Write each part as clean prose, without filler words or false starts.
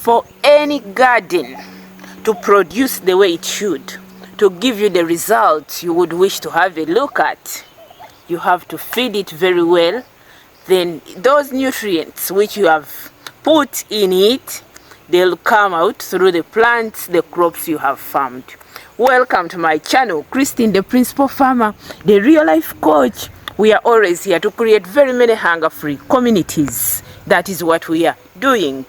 For any garden to produce the way it should, to give you the results you would wish to have a look at, you have to feed it very well. Then those nutrients which you have put in it, they'll come out through the plants, the crops you have farmed. Welcome to my channel, Christine, the principal farmer, the real life coach. We are always here to create very many hunger-free communities. That is what we are doing.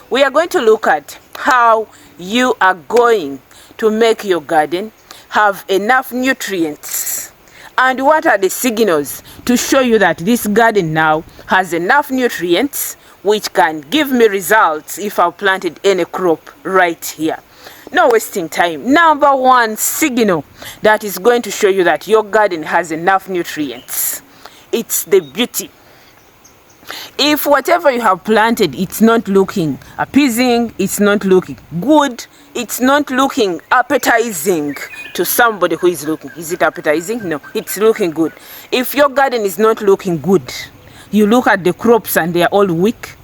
We are going to look at how you are going to make your garden have enough nutrients, and what are the signals to show you that this garden now has enough nutrients which can give me results if I've planted any crop right here. No wasting time. Number one signal that is going to show you that your garden has enough nutrients, it's the beauty. If whatever you have planted, it's not looking appeasing, it's not looking good, it's not looking appetizing to somebody who is looking. Is it appetizing? No, it's looking good. If your garden is not looking good, you look at the crops and they are all weak,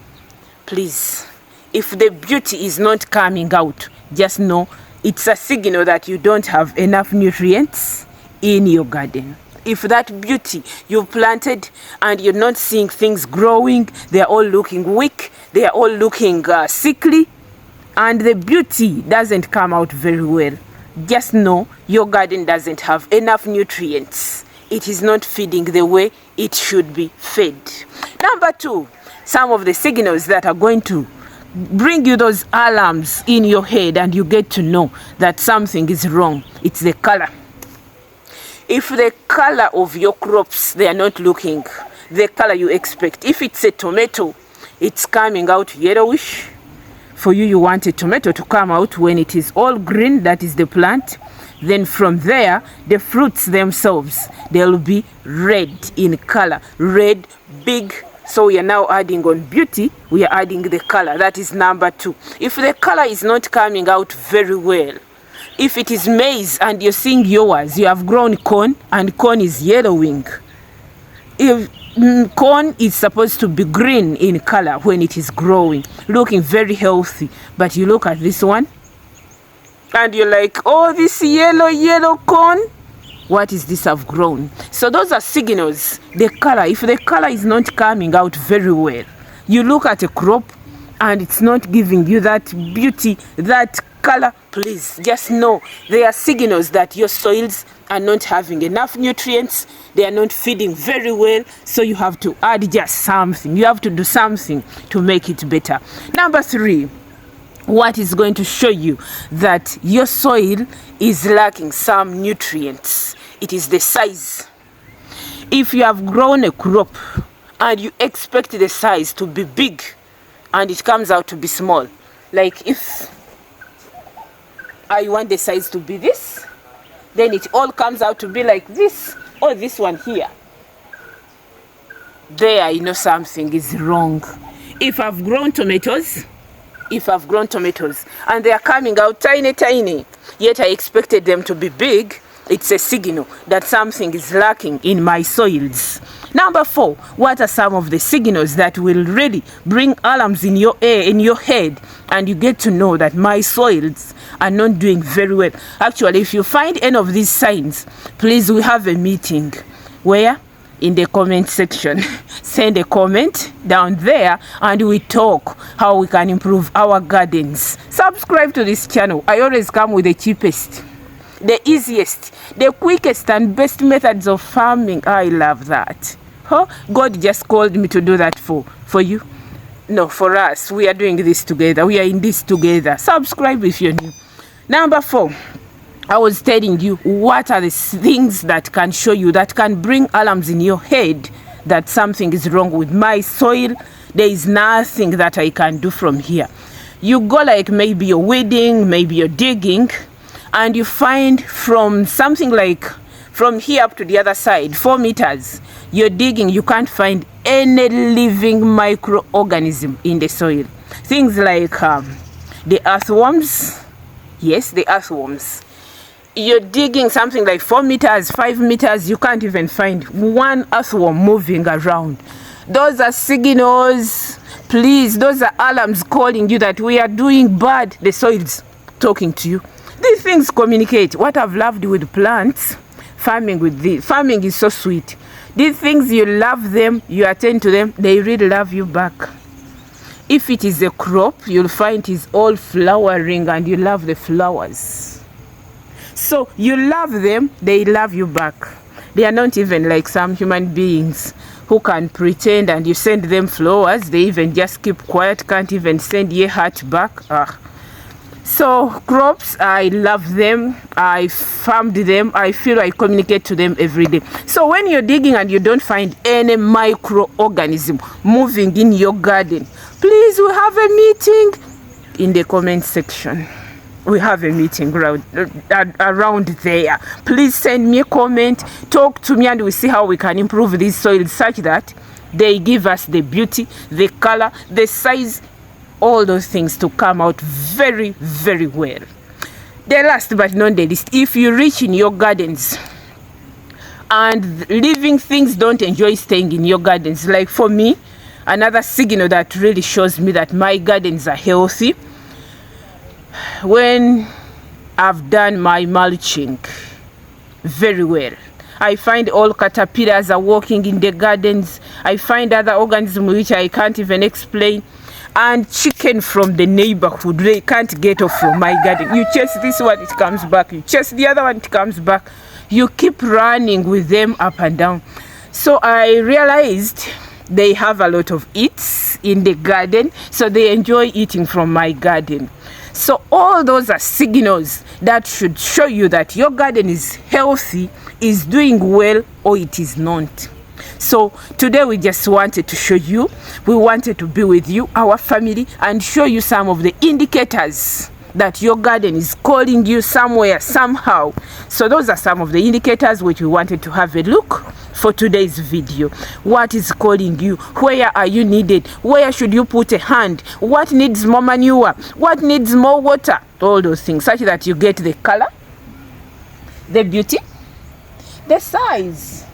please, if the beauty is not coming out, just know it's a signal that you don't have enough nutrients in your garden. If that beauty you've planted and you're not seeing things growing, they are all looking weak, they are all looking sickly, and the beauty doesn't come out very well, just know your garden doesn't have enough nutrients. It is not feeding the way it should be fed. Number two, some of the signals that are going to bring you those alarms in your head and you get to know that something is wrong. It's the color. If the color of your crops, they are not looking the color you expect. If it's a tomato, it's coming out yellowish. For you, you want a tomato to come out when it is all green, that is the plant. Then from there, the fruits themselves, they'll be red in color, red, big. So we are now adding on beauty, we are adding the color. That is number two. If the color is not coming out very well, if it is maize and you're seeing yours, you have grown corn and corn is yellowing. If corn is supposed to be green in color when it is growing, looking very healthy, but you look at this one and you're like, oh, this yellow corn, what is this I've grown? So those are signals. The color, if the color is not coming out very well, you look at a crop and it's not giving you that beauty, that color, please just know there are signals that your soils are not having enough nutrients, they are not feeding very well, so you have to add just something. You have to do something to make it better. Number three, what is going to show you that your soil is lacking some nutrients? It is the size. If you have grown a crop and you expect the size to be big and it comes out to be small, like if I want the size to be this, then it all comes out to be like this, or this one here. There, you know something is wrong. If I've grown tomatoes and they are coming out tiny, yet I expected them to be big, it's a signal that something is lacking in my soils. Number four, what are some of the signals that will really bring alarms in your head, and you get to know that my soils are not doing very well? Actually, if you find any of these signs, please, we have a meeting. Where? In the comment section. Send a comment down there and we talk how we can improve our gardens. Subscribe to this channel. I always come with the cheapest, the easiest, the quickest and best methods of farming. I love that. Huh? God just called me to do that for you. No, for us. We are doing this together. We are in this together. Subscribe if you're new. Number four, I was telling you what are the things that can show you, that can bring alarms in your head that something is wrong with my soil. There is nothing that I can do from here. You go like maybe you're weeding, maybe you're digging, and you find from something like from here up to the other side, 4 meters, you're digging, you can't find any living microorganism in the soil. Things like the earthworms. Yes, the earthworms. You're digging something like 4 meters, 5 meters, you can't even find one earthworm moving around. Those are signals. Please, those are alarms calling you that we are doing bad. The soil's talking to you. These things communicate. What I've loved with plants, farming is so sweet. These things, you love them, you attend to them, they really love you back. If it is a crop, you'll find it is all flowering and you love the flowers. So you love them, they love you back. They are not even like some human beings who can pretend and you send them flowers. They even just keep quiet, can't even send your heart back. So crops, I love them, I farmed them, I feel I communicate to them every day. So when you're digging and you don't find any microorganism moving in your garden, please, we have a meeting in the comment section. We have a meeting around there. Please send me a comment, talk to me, and we see how we can improve these soils such that they give us the beauty, the color, the size, all those things to come out very, very well. The last but not the least, if you reach in your gardens and living things don't enjoy staying in your gardens, like for me, another signal that really shows me that my gardens are healthy, when I've done my mulching very well. I find all caterpillars are walking in the gardens. I find other organisms which I can't even explain. And chicken from the neighborhood, they can't get off from my garden. You chase this one, it comes back. You chase the other one, it comes back. You keep running with them up and down. So I realized they have a lot of eats in the garden, so they enjoy eating from my garden. So all those are signals that should show you that your garden is healthy, is doing well, or it is not. So today we just wanted to show you, we wanted to be with you, our family, and show you some of the indicators that your garden is calling you somewhere, somehow. So those are some of the indicators which we wanted to have a look for today's video. What is calling you? Where are you needed? Where should you put a hand? What needs more manure? What needs more water? All those things, such that you get the color, the beauty, the size,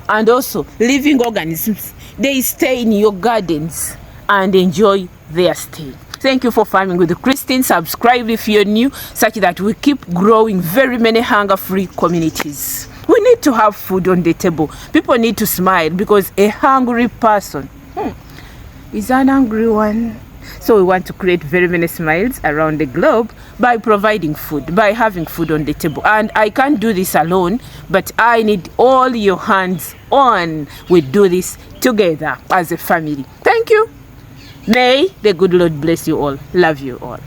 and also living organisms. They stay in your gardens and enjoy their stay. Thank you for farming with Christine. Subscribe if you're new, such that we keep growing very many hunger-free communities. We need to have food on the table. People need to smile, because a hungry person is an angry one. So we want to create very many smiles around the globe by providing food, by having food on the table. And I can't do this alone, but I need all your hands on. We do this together as a family. Thank you. May the good Lord bless you all. Love you all.